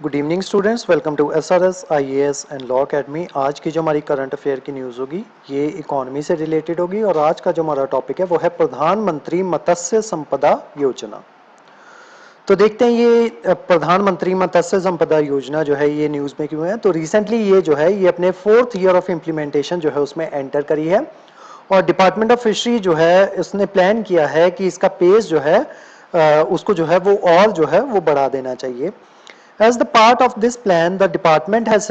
Good evening students, welcome to SRS IAS and law academy. आज की जो हमारी करंट अफेयर की न्यूज़ होगी ये इकोनॉमी से रिलेटेड होगी और आज का जो हमारा टॉपिक है वो है प्रधानमंत्री मत्स्य संपदा योजना। तो देखते हैं ये प्रधानमंत्री मत्स्य संपदा योजना जो है ये न्यूज़ में क्यों है। तो रिसेंटली ये जो है ये अपने 4th ईयर ऑफ इम्प्लीमेंटेशन जो है उसमें एंटर करी है और डिपार्टमेंट ऑफ फिशरी जो है इसने प्लान किया है कि इसका पेस जो है उसको जो है वो और जो है वो बढ़ा देना चाहिए। As the part of this plan, the department has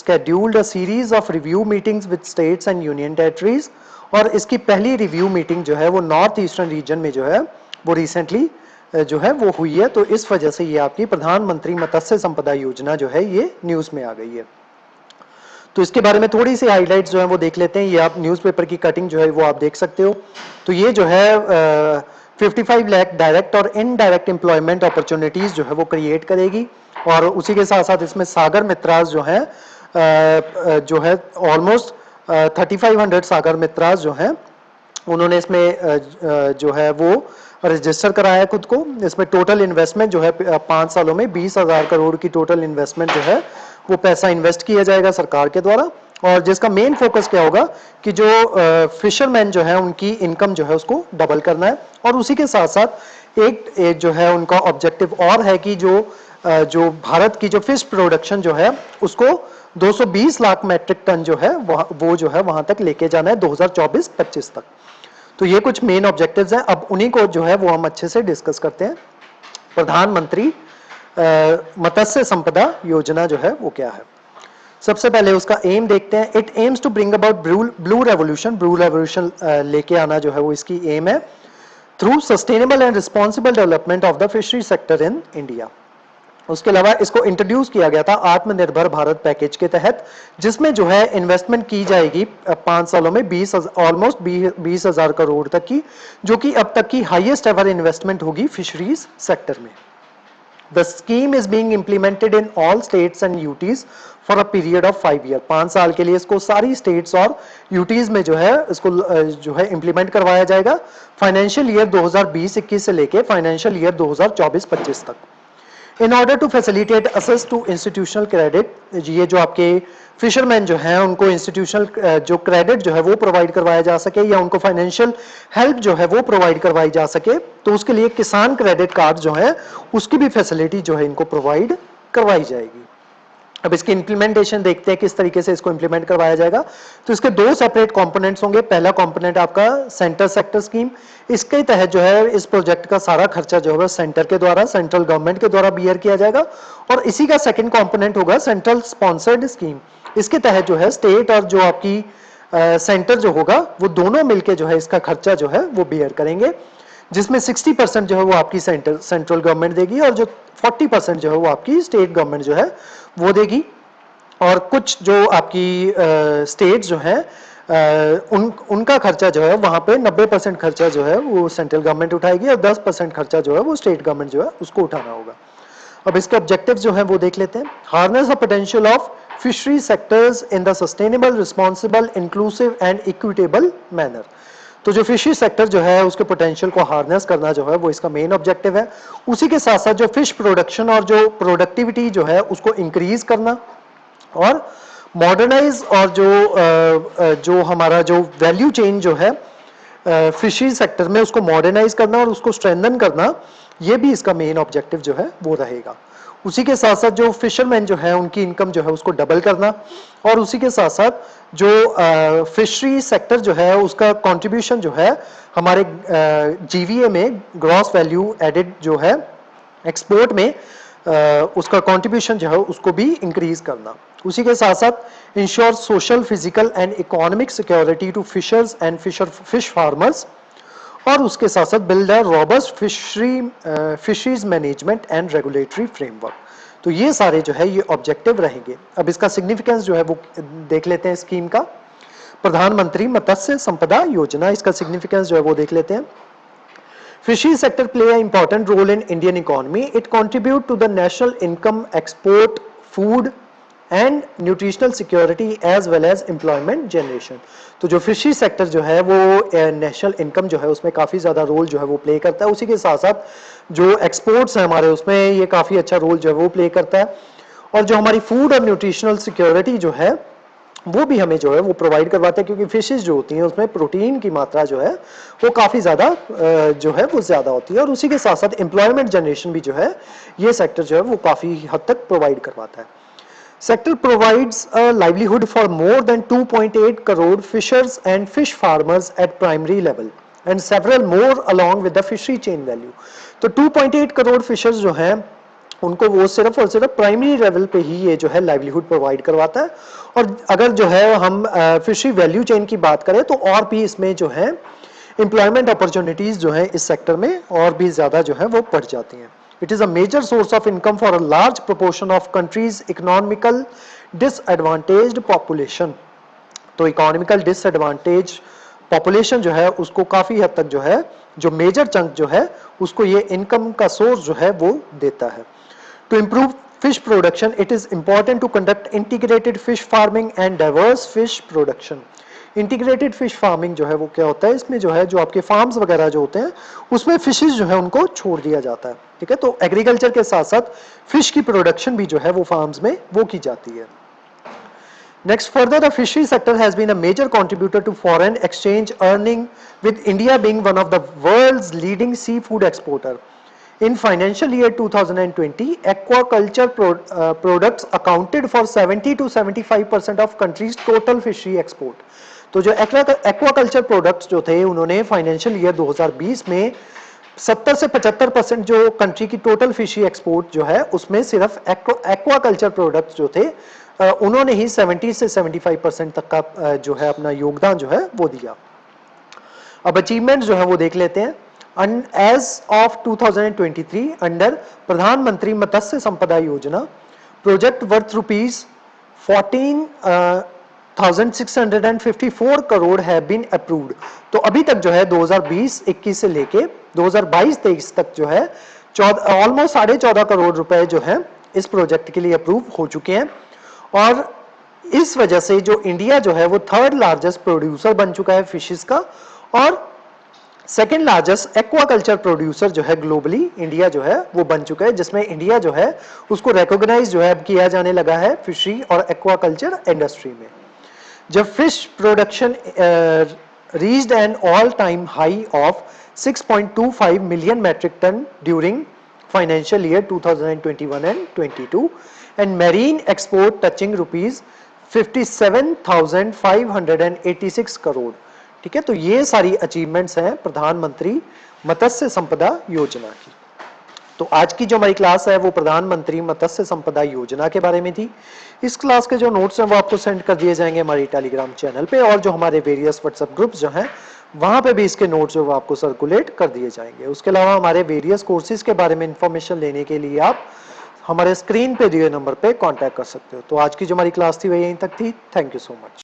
scheduled a series of review meetings with states and union territories और इसकी पहली रिव्यू मीटिंग जो है वो नॉर्थ ईस्टर्न रीजन में जो है वो रिसेंटली जो है वो हुई है। तो इस वजह से ये आपकी प्रधानमंत्री मत्स्य संपदा योजना जो है ये न्यूज़ में आ गई है। तो इसके बारे में थोड़ी सी हाइलाइट्स जो है वो देख लेते हैं। ये आप न्यूज़पेपर की कटिंग जो है वो आप देख सकते हो। तो ये जो है 55 लाख डायरेक्ट और इनडायरेक्ट एम्प्लॉयमेंट अपॉर्चुनिटीज़ जो है वो क्रिएट करेगी और उसी के साथ साथ इसमें सागर मित्रास जो है ऑलमोस्ट 3500 सागर मित्रास जो हैं उन्होंने इसमें जो है वो रजिस्टर कराया खुद को। इसमें टोटल इन्वेस्टमेंट जो है 5 सालों में 20,000 करोड़ की टोटल इन्वेस्टमेंट जो है वो पैसा इन्वेस्ट किया जाएगा सरकार के द्वारा और जिसका मेन फोकस क्या होगा कि जो फिशरमैन जो है उनकी इनकम जो है उसको डबल करना है और उसी के साथ साथ एक जो है उनका ऑब्जेक्टिव और है कि जो भारत की जो फिश प्रोडक्शन जो है उसको 220 लाख मैट्रिक टन जो है वो जो है वहां तक लेके जाना है 2024-25 तक। तो ये कुछ मेन ऑब्जेक्टिव्स हैं। अब उन्हीं को जो है वो हम अच्छे से डिस्कस करते हैं। प्रधानमंत्री मत्स्य संपदा योजना जो है वो क्या है। सबसे पहले उसका एम देखते हैं। It aims to bring about blue revolution लेके आना जो है वो इसकी एम है through sustainable and responsible development of the fishery sector in India. उसके अलावा इसको इंट्रोड्यूस किया गया था आत्मनिर्भर भारत पैकेज के तहत जिसमें जो है इन्वेस्टमेंट की जाएगी 5 सालों में ऑलमोस्ट 20,000 करोड़ तक की, जो कि अब तक की हाईएस्ट एवर इन्वेस्टमेंट होगी फिशरीज सेक्टर में। The scheme is being implemented in all states and UTs for a period of 5 years। 5 साल के लिए इसको सारी स्टेट्स और यूटीज में जो है इसको जो है इंप्लीमेंट करवाया जाएगा फाइनेंशियल ईयर 2020-21 से लेके फाइनेंशियल ईयर 2024-25 तक। In order to facilitate access to institutional credit, ये जो आपके फिशरमैन जो हैं उनको इंस्टीट्यूशनल जो क्रेडिट जो है वो प्रोवाइड करवाया जा सके या उनको फाइनेंशियल हेल्प जो है वो प्रोवाइड करवाई जा सके, तो उसके लिए किसान क्रेडिट कार्ड जो है उसकी भी फैसिलिटी जो है इनको प्रोवाइड करवाई जाएगी। अब इसकी इंप्लीमेंटेशन देखते हैं किस तरीके से इसको इंप्लीमेंट करवाया जाएगा। तो इसके 2 सेपरेट कंपोनेंट्स होंगे। पहला कंपोनेंट आपका सेंटर सेक्टर स्कीम, इसके तहत जो है इस प्रोजेक्ट का सारा खर्चा जो है सेंटर के द्वारा, सेंट्रल गवर्नमेंट के द्वारा बियर किया जाएगा और इसी का सेकंड कंपोनेंट होगा सेंट्रल स्पॉन्सर्ड स्कीम। इसके तहत जो है स्टेट और जो आपकी सेंटर जो होगा वो दोनों मिलकर जो है इसका खर्चा जो है वो बियर करेंगे, जिसमें 60% जो है वो आपकी सेंट्रल गवर्नमेंट देगी और जो 40% जो है वो आपकी स्टेट गवर्नमेंट जो है वो देगी और कुछ जो आपकी स्टेट्स जो है उनका खर्चा जो है वहां पे 90% खर्चा जो है वो सेंट्रल गवर्नमेंट उठाएगी और 10% खर्चा जो है वो स्टेट गवर्नमेंट जो है उसको उठाना होगा। अब इसके ऑब्जेक्टिव्स जो है वो देख लेते हैं। Harness the potential of fishery sectors in the sustainable, responsible, inclusive and equitable manner. तो जो फिशरी सेक्टर जो है उसके पोटेंशियल को हार्नेस करना जो है वो इसका मेन ऑब्जेक्टिव है। उसी के साथ साथ जो फिश प्रोडक्शन और जो प्रोडक्टिविटी जो है उसको इंक्रीज करना और मॉडर्नाइज और जो हमारा जो वैल्यू चेन जो है फिशरी सेक्टर में उसको मॉडर्नाइज करना और उसको स्ट्रेंथन करना, ये भी इसका मेन ऑब्जेक्टिव जो है वो रहेगा। उसी के साथ साथ जो फिशरमैन जो है उनकी इनकम जो है उसको डबल करना और उसी के साथ साथ जो फिशरी सेक्टर जो है उसका कंट्रीब्यूशन जो है हमारे जीवीए में ग्रॉस वैल्यू एडेड जो है एक्सपोर्ट में उसका कंट्रीब्यूशन जो है उसको भी इंक्रीज करना। उसी के साथ साथ insure social, physical and economic security to fishers and fish farmers और उसके साथ साथ build a robust fisheries management and regulatory framework. तो ये सारे जो है ये ऑब्जेक्टिव रहेंगे। अब इसका सिग्निफिकेंस जो है वो देख लेते हैं स्कीम का। प्रधानमंत्री मत्स्य संपदा योजना, इसका सिग्निफिकेंस जो है वो देख लेते हैं। Fisheries sector play an important role in Indian economy. It contribute to the national income, export, food and nutritional security as well as employment generation. तो जो फिशरी सेक्टर जो है वो नेशनल इनकम जो है उसमें काफ़ी ज़्यादा रोल जो है वो प्ले करता है। उसी के साथ साथ जो एक्सपोर्ट्स हैं हमारे उसमें ये काफ़ी अच्छा रोल जो है वो प्ले करता है। और जो हमारी फूड और न्यूट्रिशनल सिक्योरिटी जो है वो भी हमें जो है वो प्रोवाइड करवाते हैं, क्योंकि फिशेज जो होती हैं उसमें प्रोटीन की मात्रा जो है वो काफ़ी ज़्यादा जो है वो ज़्यादा होती है, और उसी के साथ साथ एम्प्लॉयमेंट जनरेशन भी जो है ये सेक्टर जो है वो काफ़ी हद तक प्रोवाइड करवाता है। Sector provides a livelihood for more than 2.8 crore fishers and fish farmers at primary level and several more along with the fishery chain value. तो 2.8 करोड़ फिशर्स जो हैं उनको वो सिर्फ और सिर्फ प्राइमरी लेवल पे ही ये जो है लाइवलीहुड प्रोवाइड करवाता है। और अगर जो है हम फिशरी वैल्यू चेन की बात करें तो और भी इसमें जो है एम्प्लॉयमेंट अपॉर्चुनिटीज जो है इस सेक्टर में और भी ज़्यादा जो है वो बढ़ जाती हैं। It is a major source of income for a large proportion of country's economical disadvantaged population. तो इकोनॉमिकल डिसएडवांटेज पॉपुलेशन जो है उसको काफ़ी हद तक जो है जो मेजर चंक जो है उसको ये इनकम का सोर्स जो है वो देता है। To improve fish production, it is important to conduct integrated fish farming and diverse fish production. Integrated fish farming जो है वो क्या होता है, इसमें जो है जो आपके फार्म्स वगैरह जो होते हैं उसमें फिशेज जो है उनको छोड़ दिया जाता है, ठीक है। तो एग्रीकल्चर के साथ साथ फिश की प्रोडक्शन भी जो है वो फार्म्स में वो की जाती है। Next, further, the fishery sector has been a major contributor to foreign exchange earning, with India being one of the world's leading seafood exporter. In financial year 2020, aquaculture products accounted for 70 to 75% of country's total fishery export. तो जो aquaculture products जो थे उन्होंने financial year 2020 में 70 से 75% जो country की total fishery export जो है उसमें सिर्फ एक्वाकल्चर प्रोडक्ट्स जो थे उन्होंने ही 70 से 75% तक का जो है अपना योगदान जो है वो दिया। अब अचीवमेंट जो है वो देख लेते हैं। As of 2023, under प्रधानमंत्री मत्स्य संपदा योजना, प्रोजेक्ट वर्थ रुपीज 14,654 करोड़ है बीन अप्रूव्ड। तो अभी तक जो है 2020-21 से लेके 2022-23 तक जो है ऑलमोस्ट 14.5 करोड़ रुपए जो है इस प्रोजेक्ट के लिए अप्रूव हो चुके हैं। और इस वजह से जो इंडिया जो है वो थर्ड लार्जेस्ट प्रोड्यूसर बन चुका है फिशेस का, और सेकेंड लार्जेस्ट एक्वाकल्चर प्रोड्यूसर जो है ग्लोबली इंडिया जो है वो बन चुका है, जिसमें इंडिया जो है उसको रिकॉग्नाइज जो है किया जाने लगा है फिशरी और एक्वाकल्चर इंडस्ट्री में। जब fish production reached an all time high of 6.25 million metric ton during financial year 2021 and 22 and marine export touching rupees 57,586 crore, ठीक है। तो ये सारी अचीवमेंट्स हैं प्रधानमंत्री मत्स्य संपदा योजना की। तो आज की जो हमारी क्लास है वो प्रधानमंत्री मत्स्य संपदा योजना के बारे में थी। इस क्लास के जो नोट्स हैं वो आपको सेंड कर दिए जाएंगे हमारी टेलीग्राम चैनल पे, और जो हमारे वेरियस व्हाट्सएप ग्रुप्स जो हैं वहां पे भी इसके नोट्स जो आपको सर्कुलेट कर दिए जाएंगे। उसके अलावा हमारे वेरियस कोर्सेज के बारे में इंफॉर्मेशन लेने के लिए आप हमारे स्क्रीन पे दिए नंबर पे कांटेक्ट कर सकते हो। तो आज की जो हमारी क्लास थी वह यहीं तक थी। Thank you so much.